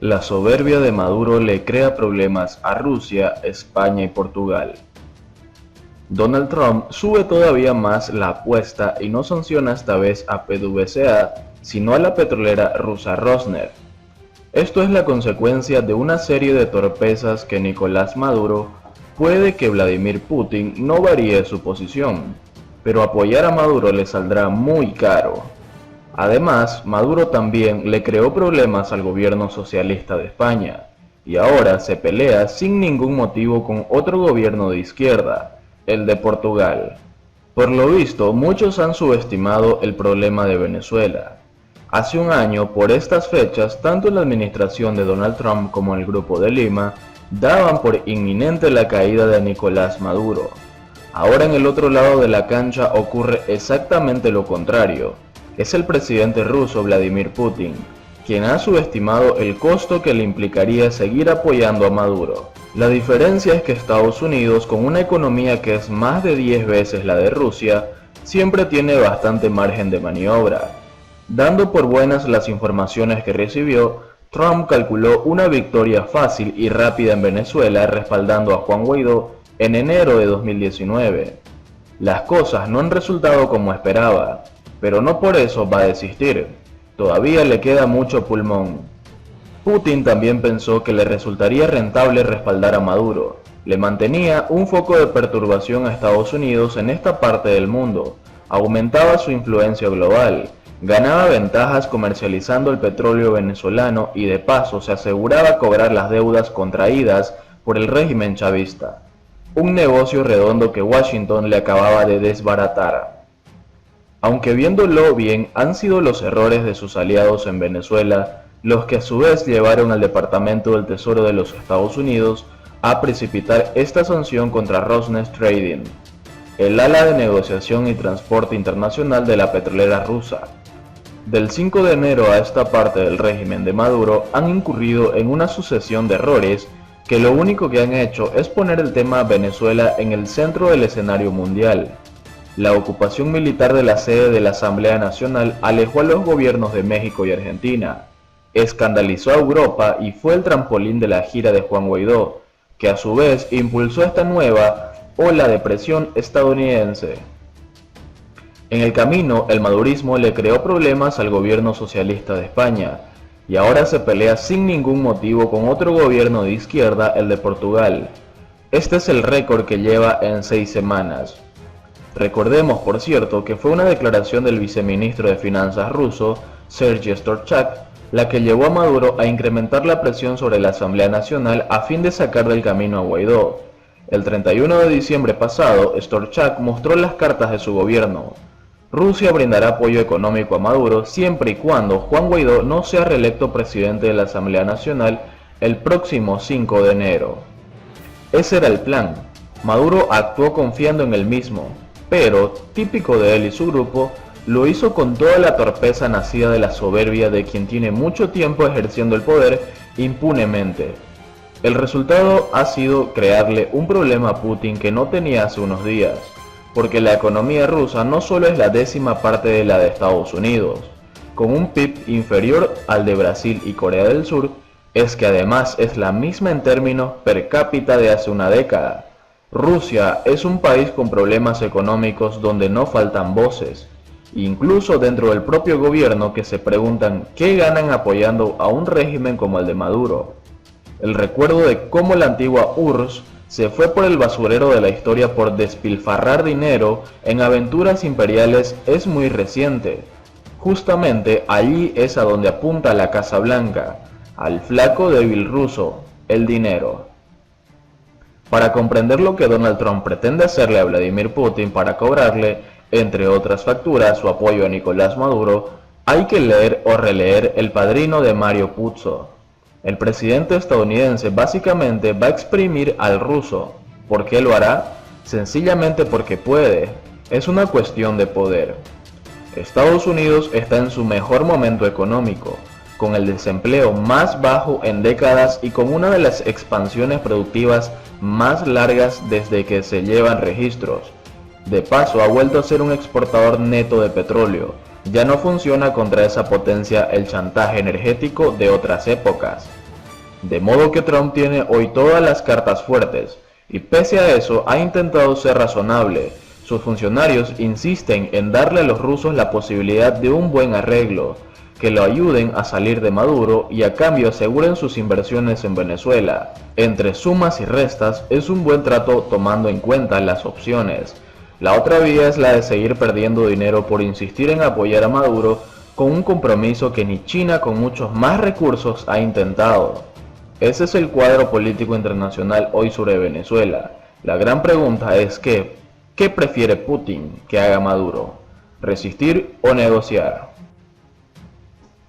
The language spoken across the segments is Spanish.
La soberbia de Maduro le crea problemas a Rusia, España y Portugal. Donald Trump sube todavía más la apuesta y no sanciona esta vez a PDVSA, sino a la petrolera rusa Rosneft. Esto es la consecuencia de una serie de torpezas que Nicolás Maduro puede que Vladimir Putin no varíe su posición, pero apoyar a Maduro le saldrá muy caro. Además, Maduro también le creó problemas al gobierno socialista de España, y ahora se pelea sin ningún motivo con otro gobierno de izquierda, el de Portugal. Por lo visto, muchos han subestimado el problema de Venezuela. Hace un año, por estas fechas, tanto la administración de Donald Trump como el Grupo de Lima daban por inminente la caída de Nicolás Maduro. Ahora en el otro lado de la cancha ocurre exactamente lo contrario. Es el presidente ruso Vladimir Putin, quien ha subestimado el costo que le implicaría seguir apoyando a Maduro. La diferencia es que Estados Unidos, con una economía que es más de 10 veces la de Rusia, siempre tiene bastante margen de maniobra. Dando por buenas las informaciones que recibió, Trump calculó una victoria fácil y rápida en Venezuela respaldando a Juan Guaidó en enero de 2019. Las cosas no han resultado como esperaba, pero no por eso va a desistir. Todavía le queda mucho pulmón. Putin también pensó que le resultaría rentable respaldar a Maduro. Le mantenía un foco de perturbación a Estados Unidos en esta parte del mundo, aumentaba su influencia global, ganaba ventajas comercializando el petróleo venezolano y de paso se aseguraba cobrar las deudas contraídas por el régimen chavista. Un negocio redondo que Washington le acababa de desbaratar. Aunque viéndolo bien, han sido los errores de sus aliados en Venezuela los que a su vez llevaron al Departamento del Tesoro de los Estados Unidos a precipitar esta sanción contra Rosneft Trading, el ala de negociación y transporte internacional de la petrolera rusa. Del 5 de enero a esta parte del régimen de Maduro han incurrido en una sucesión de errores que lo único que han hecho es poner el tema Venezuela en el centro del escenario mundial. La ocupación militar de la sede de la Asamblea Nacional alejó a los gobiernos de México y Argentina, escandalizó a Europa y fue el trampolín de la gira de Juan Guaidó, que a su vez impulsó esta nueva ola de presión estadounidense. En el camino, el madurismo le creó problemas al gobierno socialista de España, y ahora se pelea sin ningún motivo con otro gobierno de izquierda, el de Portugal. Este es el récord que lleva en 6 semanas. Recordemos, por cierto, que fue una declaración del viceministro de Finanzas ruso, Sergei Storochak, la que llevó a Maduro a incrementar la presión sobre la Asamblea Nacional a fin de sacar del camino a Guaidó. El 31 de diciembre pasado, Storochak mostró las cartas de su gobierno. Rusia brindará apoyo económico a Maduro siempre y cuando Juan Guaidó no sea reelecto presidente de la Asamblea Nacional el próximo 5 de enero. Ese era el plan. Maduro actuó confiando en el mismo, pero, típico de él y su grupo, lo hizo con toda la torpeza nacida de la soberbia de quien tiene mucho tiempo ejerciendo el poder impunemente. El resultado ha sido crearle un problema a Putin que no tenía hace unos días, porque la economía rusa no solo es la 10ª parte de la de Estados Unidos, con un PIB inferior al de Brasil y Corea del Sur, es que además es la misma en términos per cápita de hace una década. Rusia es un país con problemas económicos donde no faltan voces, incluso dentro del propio gobierno, que se preguntan qué ganan apoyando a un régimen como el de Maduro. El recuerdo de cómo la antigua URSS se fue por el basurero de la historia por despilfarrar dinero en aventuras imperiales es muy reciente. Justamente allí es a donde apunta la Casa Blanca, al flaco débil ruso, el dinero. Para comprender lo que Donald Trump pretende hacerle a Vladimir Putin para cobrarle, entre otras facturas, su apoyo a Nicolás Maduro, hay que leer o releer El Padrino de Mario Puzo. El presidente estadounidense básicamente va a exprimir al ruso. ¿Por qué lo hará? Sencillamente porque puede. Es una cuestión de poder. Estados Unidos está en su mejor momento económico, con el desempleo más bajo en décadas y con una de las expansiones productivas más largas desde que se llevan registros. De paso, ha vuelto a ser un exportador neto de petróleo. Ya no funciona contra esa potencia el chantaje energético de otras épocas. De modo que Trump tiene hoy todas las cartas fuertes, y pese a eso ha intentado ser razonable. Sus funcionarios insisten en darle a los rusos la posibilidad de un buen arreglo, que lo ayuden a salir de Maduro y a cambio aseguren sus inversiones en Venezuela. Entre sumas y restas es un buen trato tomando en cuenta las opciones. La otra vía es la de seguir perdiendo dinero por insistir en apoyar a Maduro con un compromiso que ni China con muchos más recursos ha intentado. Ese es el cuadro político internacional hoy sobre Venezuela. La gran pregunta es ¿qué prefiere Putin que haga Maduro? ¿Resistir o negociar?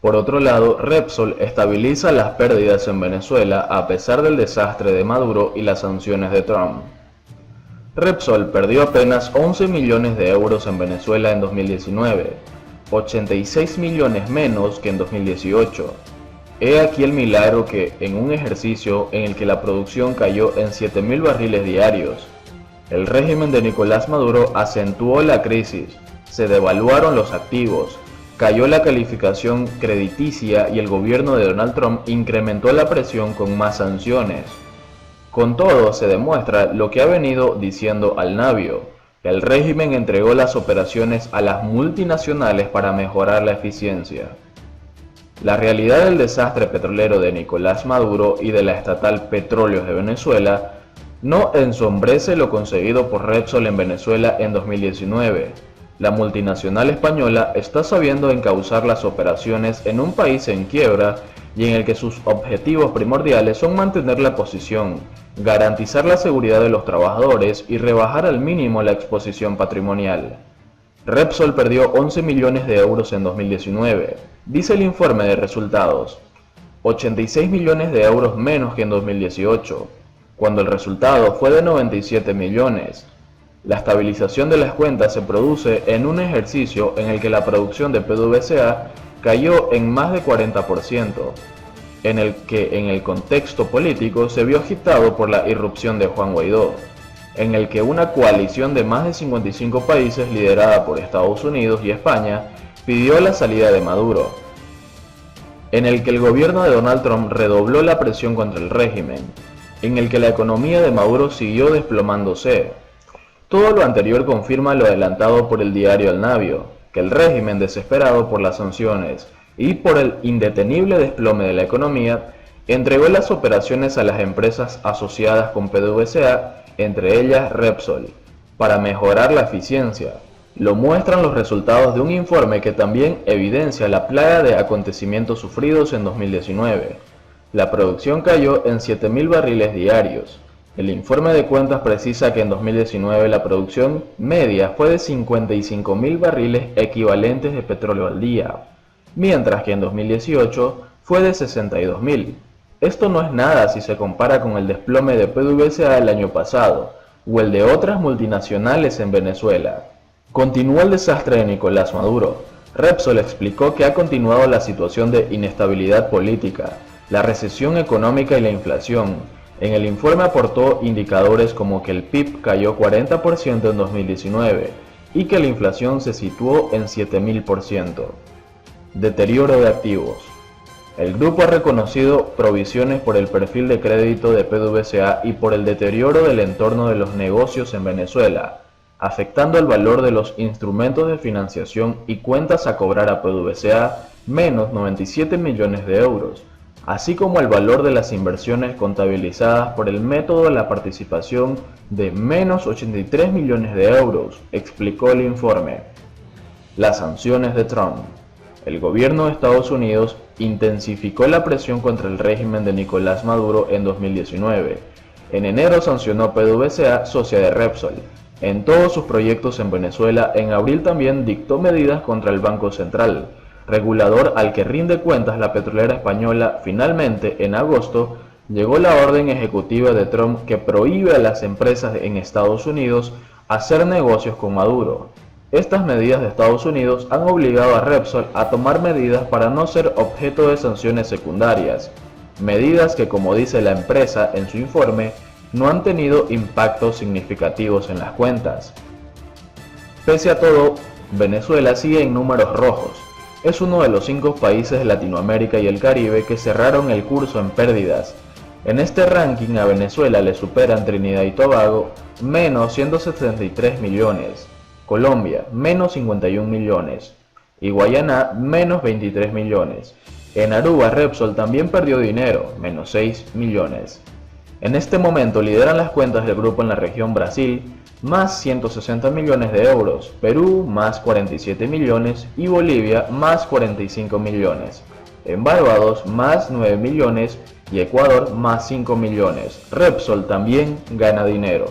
Por otro lado, Repsol estabiliza las pérdidas en Venezuela a pesar del desastre de Maduro y las sanciones de Trump. Repsol perdió apenas 11 millones de euros en Venezuela en 2019, 86 millones menos que en 2018. He aquí el milagro que, en un ejercicio en el que la producción cayó en 7.000 barriles diarios, el régimen de Nicolás Maduro acentuó la crisis, se devaluaron los activos, cayó la calificación crediticia y el gobierno de Donald Trump incrementó la presión con más sanciones. Con todo, se demuestra lo que ha venido diciendo Al Nabio: el régimen entregó las operaciones a las multinacionales para mejorar la eficiencia. La realidad del desastre petrolero de Nicolás Maduro y de la estatal Petróleos de Venezuela no ensombrece lo conseguido por Repsol en Venezuela en 2019. La multinacional española está sabiendo encauzar las operaciones en un país en quiebra y en el que sus objetivos primordiales son mantener la posición, garantizar la seguridad de los trabajadores y rebajar al mínimo la exposición patrimonial. Repsol perdió 11 millones de euros en 2019, dice el informe de resultados, 86 millones de euros menos que en 2018, cuando el resultado fue de 97 millones. La estabilización de las cuentas se produce en un ejercicio en el que la producción de PDVSA cayó en más de 40%, en el que en el contexto político se vio agitado por la irrupción de Juan Guaidó, en el que una coalición de más de 55 países liderada por Estados Unidos y España pidió la salida de Maduro, en el que el gobierno de Donald Trump redobló la presión contra el régimen, en el que la economía de Maduro siguió desplomándose. Todo lo anterior confirma lo adelantado por el diario El Nabio, que el régimen, desesperado por las sanciones y por el indetenible desplome de la economía, entregó las operaciones a las empresas asociadas con PDVSA, entre ellas Repsol, para mejorar la eficiencia. Lo muestran los resultados de un informe que también evidencia la plaga de acontecimientos sufridos en 2019. La producción cayó en 7.000 barriles diarios. El informe de cuentas precisa que en 2019 la producción media fue de 55.000 barriles equivalentes de petróleo al día, mientras que en 2018 fue de 62.000. Esto no es nada si se compara con el desplome de PDVSA el año pasado, o el de otras multinacionales en Venezuela. Continúa el desastre de Nicolás Maduro. Repsol explicó que ha continuado la situación de inestabilidad política, la recesión económica y la inflación. En el informe aportó indicadores como que el PIB cayó 40% en 2019 y que la inflación se situó en 7.000%. Deterioro de activos. El grupo ha reconocido provisiones por el perfil de crédito de PDVSA y por el deterioro del entorno de los negocios en Venezuela, afectando el valor de los instrumentos de financiación y cuentas a cobrar a PDVSA menos 97 millones de euros, así como el valor de las inversiones contabilizadas por el método de la participación de menos 83 millones de euros, explicó el informe. Las sanciones de Trump. El gobierno de Estados Unidos intensificó la presión contra el régimen de Nicolás Maduro en 2019. En enero sancionó PDVSA, socia de Repsol, en todos sus proyectos en Venezuela. En abril también dictó medidas contra el Banco Central, regulador al que rinde cuentas la petrolera española. Finalmente, en agosto, llegó la orden ejecutiva de Trump que prohíbe a las empresas en Estados Unidos hacer negocios con Maduro. Estas medidas de Estados Unidos han obligado a Repsol a tomar medidas para no ser objeto de sanciones secundarias, medidas que, como dice la empresa en su informe, no han tenido impactos significativos en las cuentas. Pese a todo, Venezuela sigue en números rojos. es uno de los 5 países de Latinoamérica y el Caribe que cerraron el curso en pérdidas. En este ranking a Venezuela le superan Trinidad y Tobago, menos 173 millones, Colombia, menos 51 millones, y Guayana, menos 23 millones. En Aruba, Repsol también perdió dinero, menos 6 millones. En este momento lideran las cuentas del grupo en la región Brasil, más 160 millones de euros, Perú más 47 millones y Bolivia más 45 millones. En Barbados más 9 millones y Ecuador más 5 millones. Repsol también gana dinero.